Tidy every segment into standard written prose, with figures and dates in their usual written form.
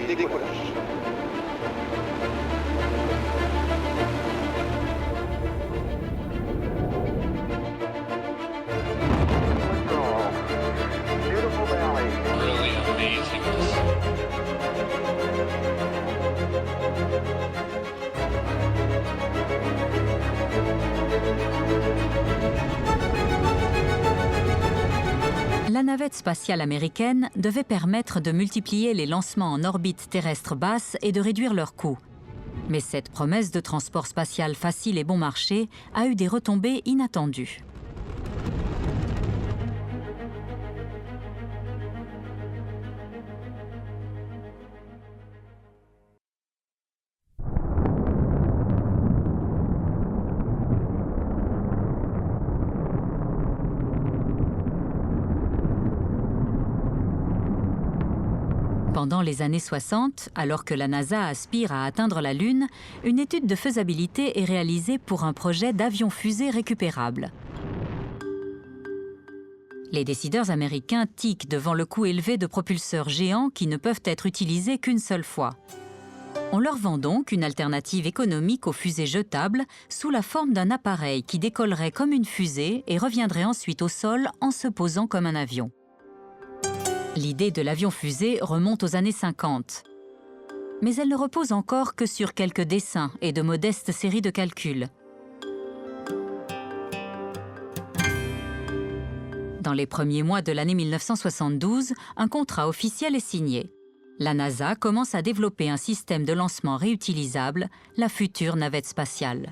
Et décollage. Really amazing. La navette spatiale américaine devait permettre de multiplier les lancements en orbite terrestre basse et de réduire leurs coûts. Mais cette promesse de transport spatial facile et bon marché a eu des retombées inattendues. Pendant les années 60, alors que la NASA aspire à atteindre la Lune, une étude de faisabilité est réalisée pour un projet d'avion-fusée récupérable. Les décideurs américains tiquent devant le coût élevé de propulseurs géants qui ne peuvent être utilisés qu'une seule fois. On leur vend donc une alternative économique aux fusées jetables sous la forme d'un appareil qui décollerait comme une fusée et reviendrait ensuite au sol en se posant comme un avion. L'idée de l'avion-fusée remonte aux années 50. Mais elle ne repose encore que sur quelques dessins et de modestes séries de calculs. Dans les premiers mois de l'année 1972, un contrat officiel est signé. La NASA commence à développer un système de lancement réutilisable, la future navette spatiale.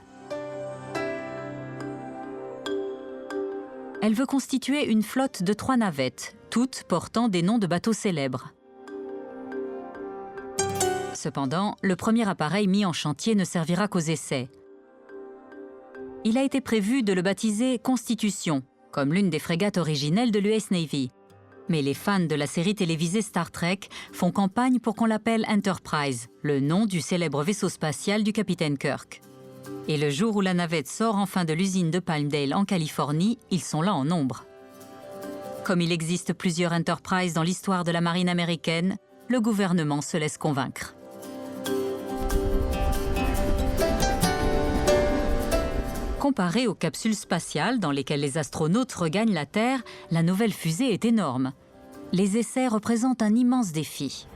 Elle veut constituer une flotte de 3 navettes, toutes portant des noms de bateaux célèbres. Cependant, le premier appareil mis en chantier ne servira qu'aux essais. Il a été prévu de le baptiser Constitution, comme l'une des frégates originelles de l'US Navy. Mais les fans de la série télévisée Star Trek font campagne pour qu'on l'appelle Enterprise, le nom du célèbre vaisseau spatial du capitaine Kirk. Et le jour où la navette sort enfin de l'usine de Palmdale en Californie, ils sont là en nombre. Comme il existe plusieurs Enterprise dans l'histoire de la marine américaine, le gouvernement se laisse convaincre. Comparée aux capsules spatiales dans lesquelles les astronautes regagnent la Terre, la nouvelle fusée est énorme. Les essais représentent un immense défi.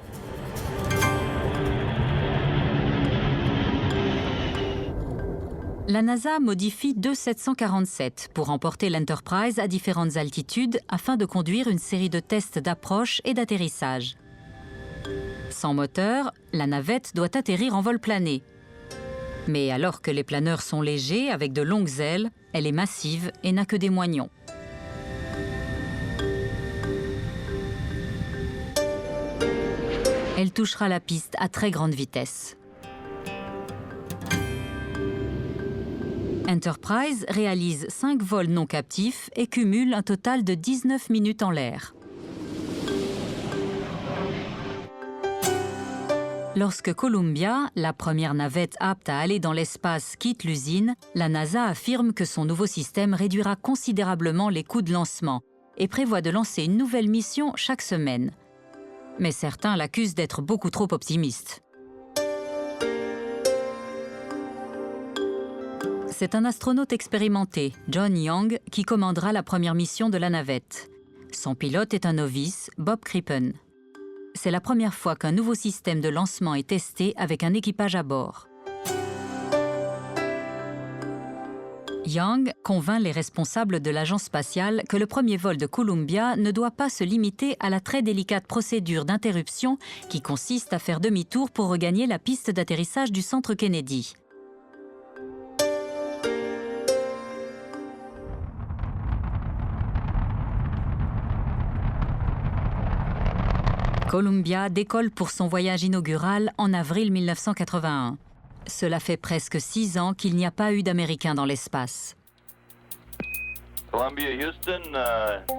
La NASA modifie deux 747 pour emporter l'Enterprise à différentes altitudes afin de conduire une série de tests d'approche et d'atterrissage. Sans moteur, la navette doit atterrir en vol plané. Mais alors que les planeurs sont légers, avec de longues ailes, elle est massive et n'a que des moignons. Elle touchera la piste à très grande vitesse. Enterprise réalise 5 vols non captifs et cumule un total de 19 minutes en l'air. Lorsque Columbia, la première navette apte à aller dans l'espace, quitte l'usine, la NASA affirme que son nouveau système réduira considérablement les coûts de lancement et prévoit de lancer une nouvelle mission chaque semaine. Mais certains l'accusent d'être beaucoup trop optimiste. C'est un astronaute expérimenté, John Young, qui commandera la première mission de la navette. Son pilote est un novice, Bob Crippen. C'est la première fois qu'un nouveau système de lancement est testé avec un équipage à bord. Young convainc les responsables de l'agence spatiale que le premier vol de Columbia ne doit pas se limiter à la très délicate procédure d'interruption qui consiste à faire demi-tour pour regagner la piste d'atterrissage du centre Kennedy. Columbia décolle pour son voyage inaugural en avril 1981. Cela fait presque 6 ans qu'il n'y a pas eu d'Américains dans l'espace. Columbia, Houston,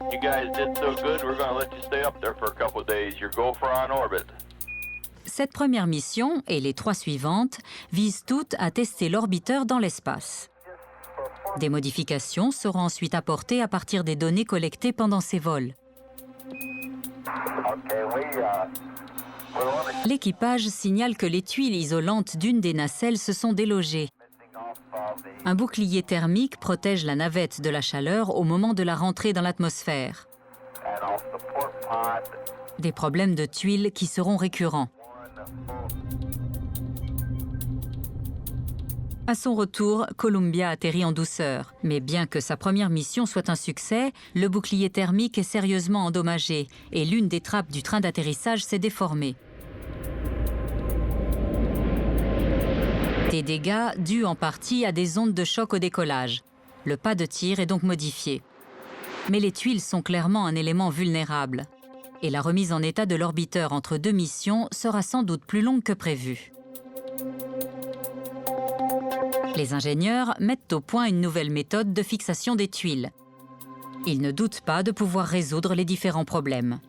you guys did so good, we're going to let you stay up there for a couple of days. Your go for on orbit. Cette première mission et les 3 suivantes visent toutes à tester l'orbiteur dans l'espace. Des modifications seront ensuite apportées à partir des données collectées pendant ces vols. L'équipage signale que les tuiles isolantes d'une des nacelles se sont délogées. Un bouclier thermique protège la navette de la chaleur au moment de la rentrée dans l'atmosphère. Des problèmes de tuiles qui seront récurrents. À son retour, Columbia atterrit en douceur. Mais bien que sa première mission soit un succès, le bouclier thermique est sérieusement endommagé et l'une des trappes du train d'atterrissage s'est déformée. Des dégâts dus en partie à des ondes de choc au décollage. Le pas de tir est donc modifié. Mais les tuiles sont clairement un élément vulnérable. Et la remise en état de l'orbiteur entre deux missions sera sans doute plus longue que prévu. Les ingénieurs mettent au point une nouvelle méthode de fixation des tuiles. Ils ne doutent pas de pouvoir résoudre les différents problèmes.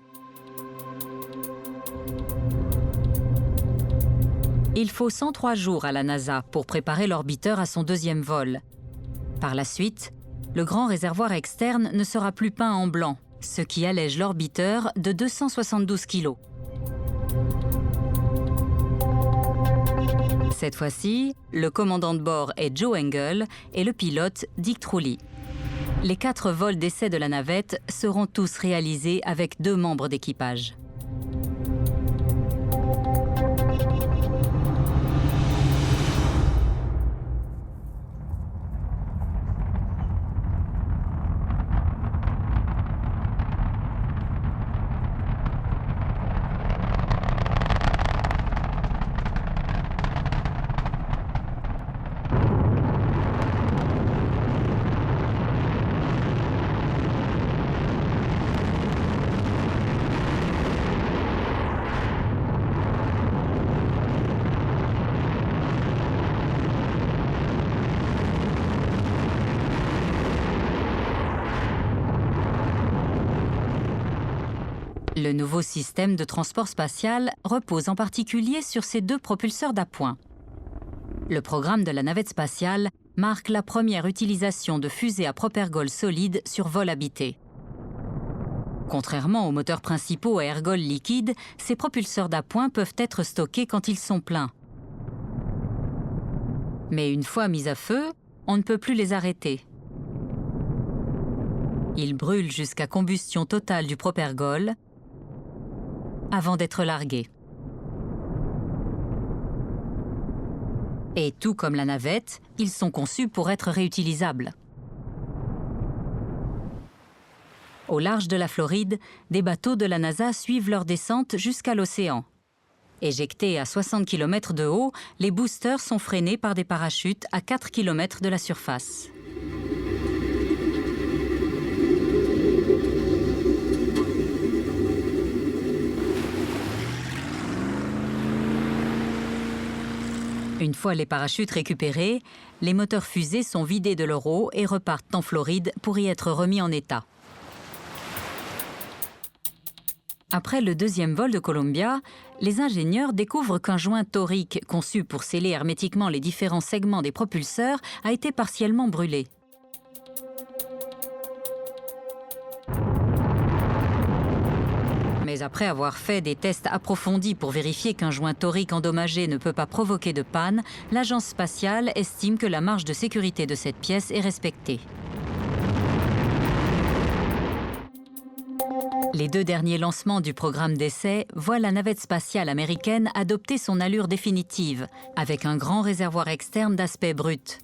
Il faut 103 jours à la NASA pour préparer l'orbiteur à son deuxième vol. Par la suite, le grand réservoir externe ne sera plus peint en blanc, ce qui allège l'orbiteur de 272 kg. Cette fois-ci, le commandant de bord est Joe Engle et le pilote Dick Truly. Les 4 vols d'essai de la navette seront tous réalisés avec 2 membres d'équipage. Le nouveau système de transport spatial repose en particulier sur ces 2 propulseurs d'appoint. Le programme de la navette spatiale marque la première utilisation de fusées à propergol solide sur vol habité. Contrairement aux moteurs principaux à ergol liquide, ces propulseurs d'appoint peuvent être stockés quand ils sont pleins. Mais une fois mis à feu, on ne peut plus les arrêter. Ils brûlent jusqu'à combustion totale du propergol avant d'être largués. Et tout comme la navette, ils sont conçus pour être réutilisables. Au large de la Floride, des bateaux de la NASA suivent leur descente jusqu'à l'océan. Éjectés à 60 km de haut, les boosters sont freinés par des parachutes à 4 km de la surface. Une fois les parachutes récupérés, les moteurs fusées sont vidés de leur eau et repartent en Floride pour y être remis en état. Après le deuxième vol de Columbia, les ingénieurs découvrent qu'un joint torique conçu pour sceller hermétiquement les différents segments des propulseurs a été partiellement brûlé. Mais après avoir fait des tests approfondis pour vérifier qu'un joint torique endommagé ne peut pas provoquer de panne, l'agence spatiale estime que la marge de sécurité de cette pièce est respectée. Les 2 derniers lancements du programme d'essai voient la navette spatiale américaine adopter son allure définitive, avec un grand réservoir externe d'aspect brut.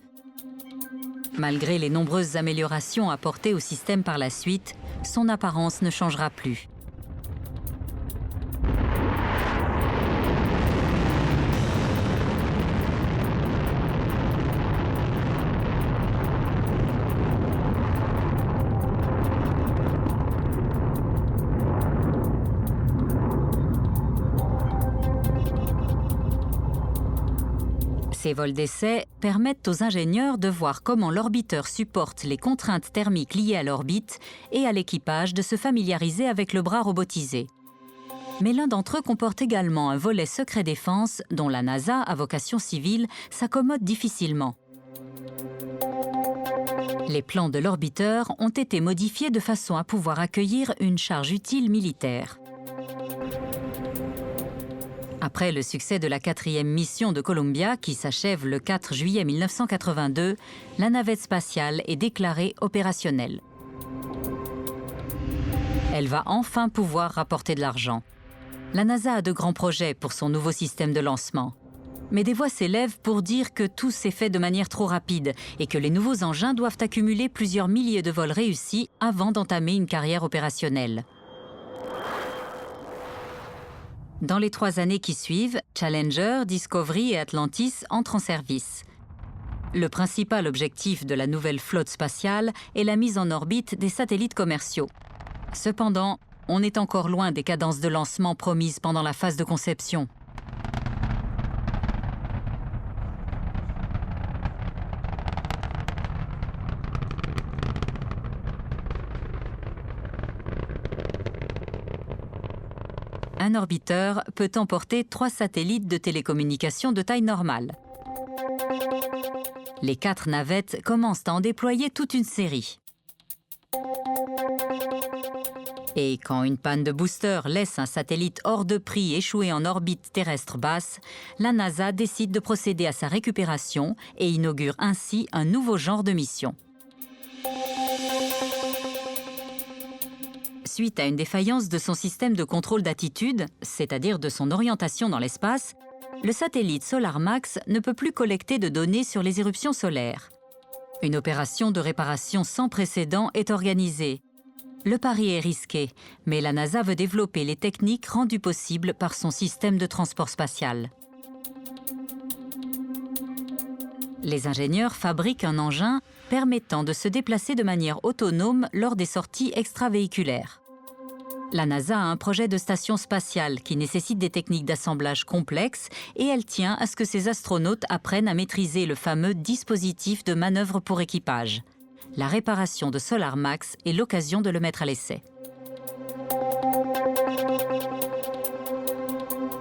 Malgré les nombreuses améliorations apportées au système par la suite, son apparence ne changera plus. Ces vols d'essai permettent aux ingénieurs de voir comment l'orbiteur supporte les contraintes thermiques liées à l'orbite et à l'équipage de se familiariser avec le bras robotisé. Mais l'un d'entre eux comporte également un volet secret défense dont la NASA, à vocation civile, s'accommode difficilement. Les plans de l'orbiteur ont été modifiés de façon à pouvoir accueillir une charge utile militaire. Après le succès de la 4e mission de Columbia, qui s'achève le 4 juillet 1982, la navette spatiale est déclarée opérationnelle. Elle va enfin pouvoir rapporter de l'argent. La NASA a de grands projets pour son nouveau système de lancement. Mais des voix s'élèvent pour dire que tout s'est fait de manière trop rapide et que les nouveaux engins doivent accumuler plusieurs milliers de vols réussis avant d'entamer une carrière opérationnelle. Dans les 3 années qui suivent, Challenger, Discovery et Atlantis entrent en service. Le principal objectif de la nouvelle flotte spatiale est la mise en orbite des satellites commerciaux. Cependant, on est encore loin des cadences de lancement promises pendant la phase de conception. Un orbiteur peut emporter 3 satellites de télécommunication de taille normale. Les 4 navettes commencent à en déployer toute une série. Et quand une panne de booster laisse un satellite hors de prix échouer en orbite terrestre basse, la NASA décide de procéder à sa récupération et inaugure ainsi un nouveau genre de mission. Suite à une défaillance de son système de contrôle d'attitude, c'est-à-dire de son orientation dans l'espace, le satellite SolarMax ne peut plus collecter de données sur les éruptions solaires. Une opération de réparation sans précédent est organisée. Le pari est risqué, mais la NASA veut développer les techniques rendues possibles par son système de transport spatial. Les ingénieurs fabriquent un engin permettant de se déplacer de manière autonome lors des sorties extravéhiculaires. La NASA a un projet de station spatiale qui nécessite des techniques d'assemblage complexes et elle tient à ce que ses astronautes apprennent à maîtriser le fameux dispositif de manœuvre pour équipage. La réparation de SolarMax est l'occasion de le mettre à l'essai.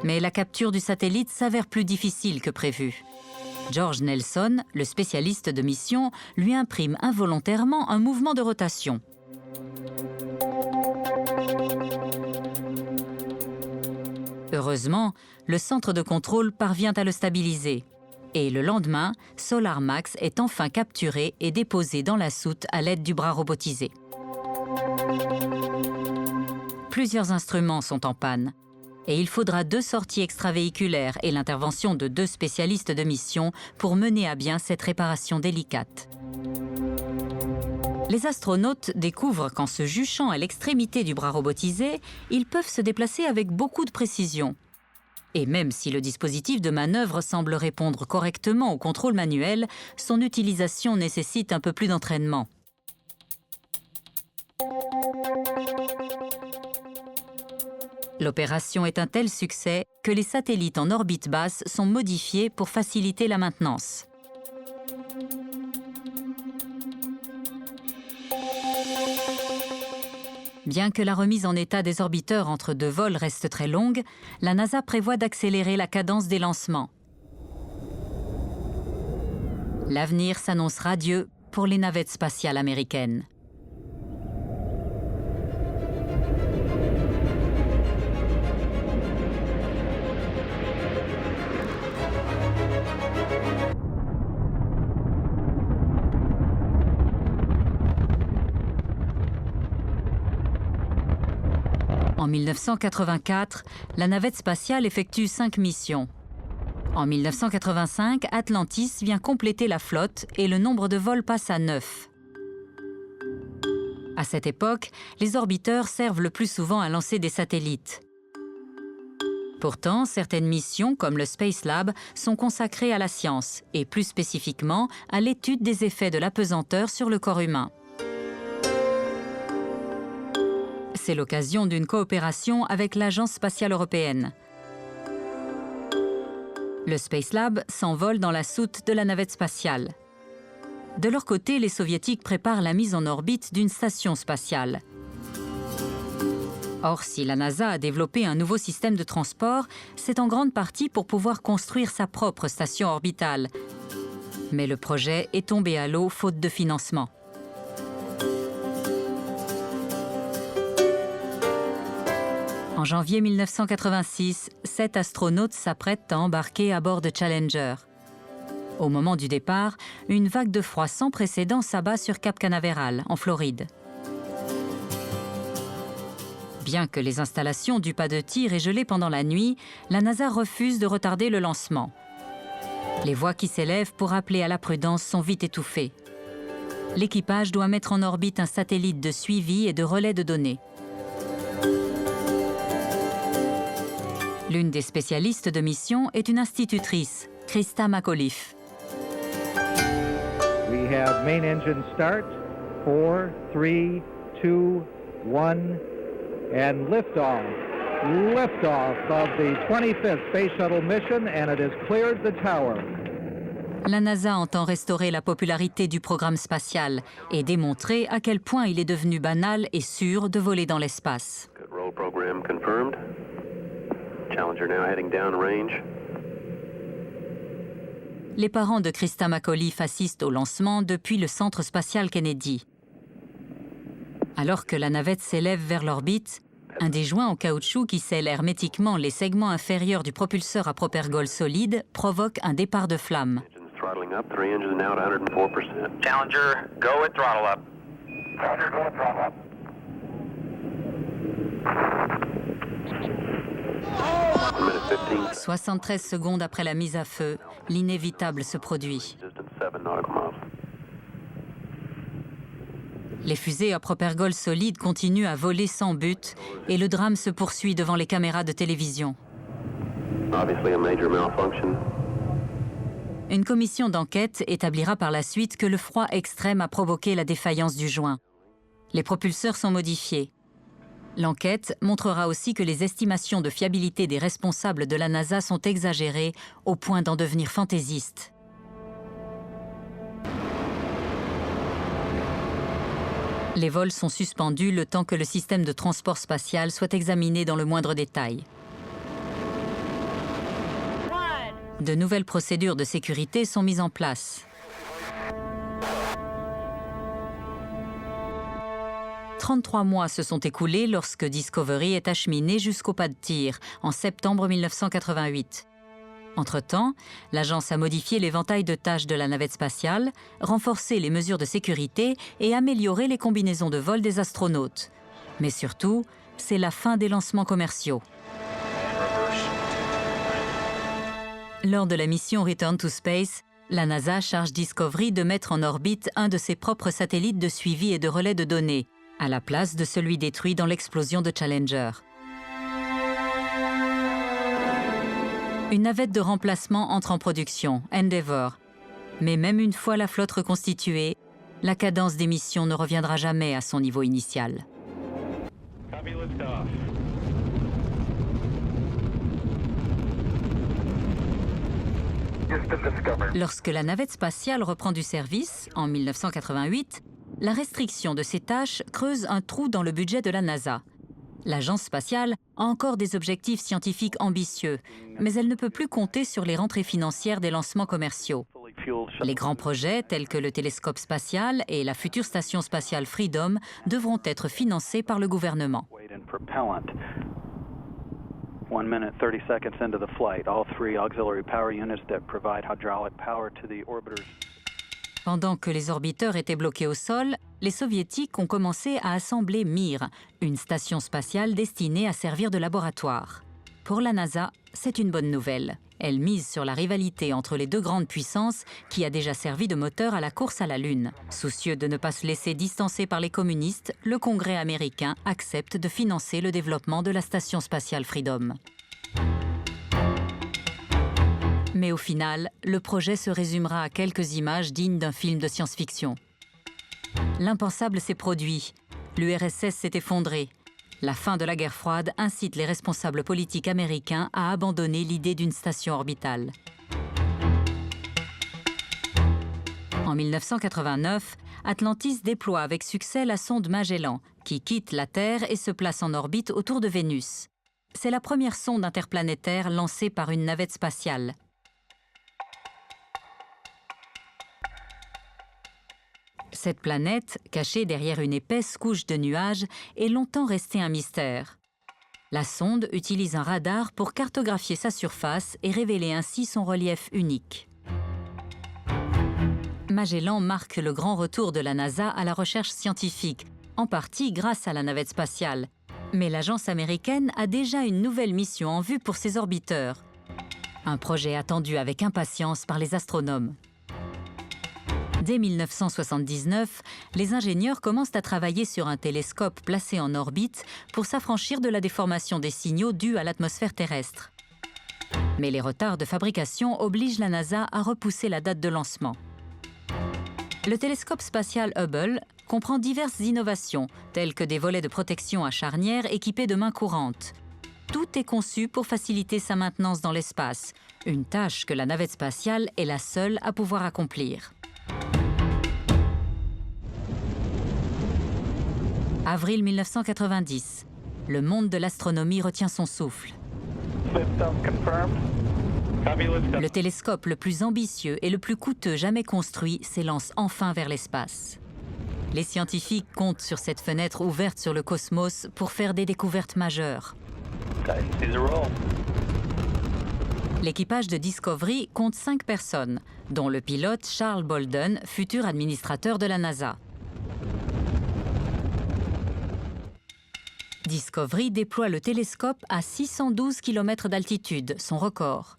Mais la capture du satellite s'avère plus difficile que prévu. George Nelson, le spécialiste de mission, lui imprime involontairement un mouvement de rotation. Heureusement, le centre de contrôle parvient à le stabiliser. Et le lendemain, SolarMax est enfin capturé et déposé dans la soute à l'aide du bras robotisé. Plusieurs instruments sont en panne. Et il faudra 2 sorties extravéhiculaires et l'intervention de 2 spécialistes de mission pour mener à bien cette réparation délicate. Les astronautes découvrent qu'en se juchant à l'extrémité du bras robotisé, ils peuvent se déplacer avec beaucoup de précision. Et même si le dispositif de manœuvre semble répondre correctement au contrôle manuel, son utilisation nécessite un peu plus d'entraînement. L'opération est un tel succès que les satellites en orbite basse sont modifiés pour faciliter la maintenance. Bien que la remise en état des orbiteurs entre 2 vols reste très longue, la NASA prévoit d'accélérer la cadence des lancements. L'avenir s'annonce radieux pour les navettes spatiales américaines. En 1984, la navette spatiale effectue 5 missions. En 1985, Atlantis vient compléter la flotte et le nombre de vols passe à 9. À cette époque, les orbiteurs servent le plus souvent à lancer des satellites. Pourtant, certaines missions, comme le Space Lab, sont consacrées à la science, et plus spécifiquement à l'étude des effets de l'apesanteur sur le corps humain. C'est l'occasion d'une coopération avec l'Agence spatiale européenne. Le Space Lab s'envole dans la soute de la navette spatiale. De leur côté, les Soviétiques préparent la mise en orbite d'une station spatiale. Or, si la NASA a développé un nouveau système de transport, c'est en grande partie pour pouvoir construire sa propre station orbitale. Mais le projet est tombé à l'eau faute de financement. En En janvier 1986, 7 astronautes s'apprêtent à embarquer à bord de Challenger. Au moment du départ, une vague de froid sans précédent s'abat sur Cap Canaveral, en Floride. Bien que les installations du pas de tir aient gelé pendant la nuit, la NASA refuse de retarder le lancement. Les voix qui s'élèvent pour appeler à la prudence sont vite étouffées. L'équipage doit mettre en orbite un satellite de suivi et de relais de données. L'une des spécialistes de mission est une institutrice, Christa McAuliffe. We have main engine start, 4, 3, 2, 1, and liftoff. Liftoff of the 25th Space Shuttle mission, and it has cleared the tower. La NASA entend restaurer la popularité du programme spatial et démontrer à quel point il est devenu banal et sûr de voler dans l'espace. Good roll program confirmed. Challenger now heading downrange. Les parents de Christa McAuliffe assistent au lancement depuis le centre spatial Kennedy. Alors que la navette s'élève vers l'orbite, un des joints en caoutchouc qui scelle hermétiquement les segments inférieurs du propulseur à propergol solide provoque un départ de flammes. Engines throttling up, 3 engines now at 104%. Challenger, go at throttle up. Roger, go at throttle up. 1 minute 15. 73 secondes après la mise à feu, l'inévitable se produit. Distance 7 nautical miles. Les fusées à propergol solide continuent à voler sans but et le drame se poursuit devant les caméras de télévision. Obviously a major malfunction. Une commission d'enquête établira par la suite que le froid extrême a provoqué la défaillance du joint. Les propulseurs sont modifiés. L'enquête montrera aussi que les estimations de fiabilité des responsables de la NASA sont exagérées au point d'en devenir fantaisistes. Les vols sont suspendus le temps que le système de transport spatial soit examiné dans le moindre détail. De nouvelles procédures de sécurité sont mises en place. 33 mois se sont écoulés lorsque Discovery est acheminé jusqu'au pas de tir, en septembre 1988. Entre-temps, l'agence a modifié l'éventail de tâches de la navette spatiale, renforcé les mesures de sécurité et amélioré les combinaisons de vol des astronautes. Mais surtout, c'est la fin des lancements commerciaux. Lors de la mission Return to Space, la NASA charge Discovery de mettre en orbite un de ses propres satellites de suivi et de relais de données, à la place de celui détruit dans l'explosion de Challenger. Une navette de remplacement entre en production, Endeavour. Mais même une fois la flotte reconstituée, la cadence des missions ne reviendra jamais à son niveau initial. Lorsque la navette spatiale reprend du service, en 1988, la restriction de ses tâches creuse un trou dans le budget de la NASA. L'agence spatiale a encore des objectifs scientifiques ambitieux, mais elle ne peut plus compter sur les rentrées financières des lancements commerciaux. Les grands projets, tels que le télescope spatial et la future station spatiale Freedom, devront être financés par le gouvernement. 1 minute 30 seconds into the flight, all 3 auxiliary power units that provide hydraulic power to the orbiters. Pendant que les orbiteurs étaient bloqués au sol, les Soviétiques ont commencé à assembler Mir, une station spatiale destinée à servir de laboratoire. Pour la NASA, c'est une bonne nouvelle. Elle mise sur la rivalité entre les deux grandes puissances qui a déjà servi de moteur à la course à la Lune. Soucieux de ne pas se laisser distancer par les communistes, le Congrès américain accepte de financer le développement de la station spatiale Freedom. Mais au final, le projet se résumera à quelques images dignes d'un film de science-fiction. L'impensable s'est produit. L'URSS s'est effondrée. La fin de la guerre froide incite les responsables politiques américains à abandonner l'idée d'une station orbitale. En 1989, Atlantis déploie avec succès la sonde Magellan, qui quitte la Terre et se place en orbite autour de Vénus. C'est la première sonde interplanétaire lancée par une navette spatiale. Cette planète, cachée derrière une épaisse couche de nuages, est longtemps restée un mystère. La sonde utilise un radar pour cartographier sa surface et révéler ainsi son relief unique. Magellan marque le grand retour de la NASA à la recherche scientifique, en partie grâce à la navette spatiale. Mais l'agence américaine a déjà une nouvelle mission en vue pour ses orbiteurs. Un projet attendu avec impatience par les astronomes. Dès 1979, les ingénieurs commencent à travailler sur un télescope placé en orbite pour s'affranchir de la déformation des signaux dus à l'atmosphère terrestre. Mais les retards de fabrication obligent la NASA à repousser la date de lancement. Le télescope spatial Hubble comprend diverses innovations, telles que des volets de protection à charnières équipés de mains courantes. Tout est conçu pour faciliter sa maintenance dans l'espace, une tâche que la navette spatiale est la seule à pouvoir accomplir. Avril 1990. Le monde de l'astronomie retient son souffle. Le télescope le plus ambitieux et le plus coûteux jamais construit s'élance enfin vers l'espace. Les scientifiques comptent sur cette fenêtre ouverte sur le cosmos pour faire des découvertes majeures. L'équipage de Discovery compte 5 personnes, dont le pilote Charles Bolden, futur administrateur de la NASA. Discovery déploie le télescope à 612 km d'altitude, son record.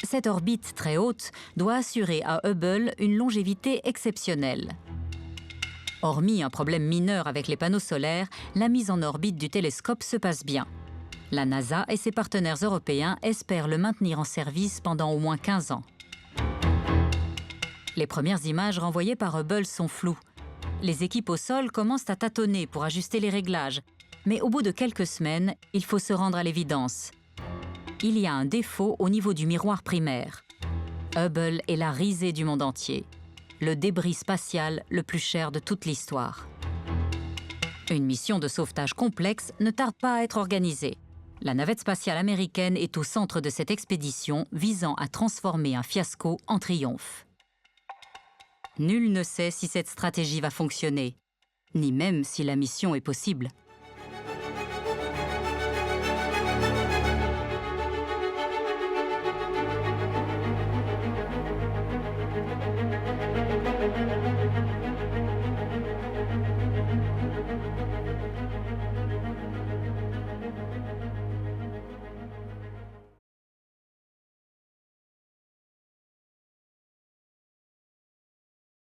Cette orbite très haute doit assurer à Hubble une longévité exceptionnelle. Hormis un problème mineur avec les panneaux solaires, la mise en orbite du télescope se passe bien. La NASA et ses partenaires européens espèrent le maintenir en service pendant au moins 15 ans. Les premières images renvoyées par Hubble sont floues. Les équipes au sol commencent à tâtonner pour ajuster les réglages. Mais au bout de quelques semaines, il faut se rendre à l'évidence. Il y a un défaut au niveau du miroir primaire. Hubble est la risée du monde entier. Le débris spatial le plus cher de toute l'histoire. Une mission de sauvetage complexe ne tarde pas à être organisée. La navette spatiale américaine est au centre de cette expédition visant à transformer un fiasco en triomphe. Nul ne sait si cette stratégie va fonctionner, ni même si la mission est possible.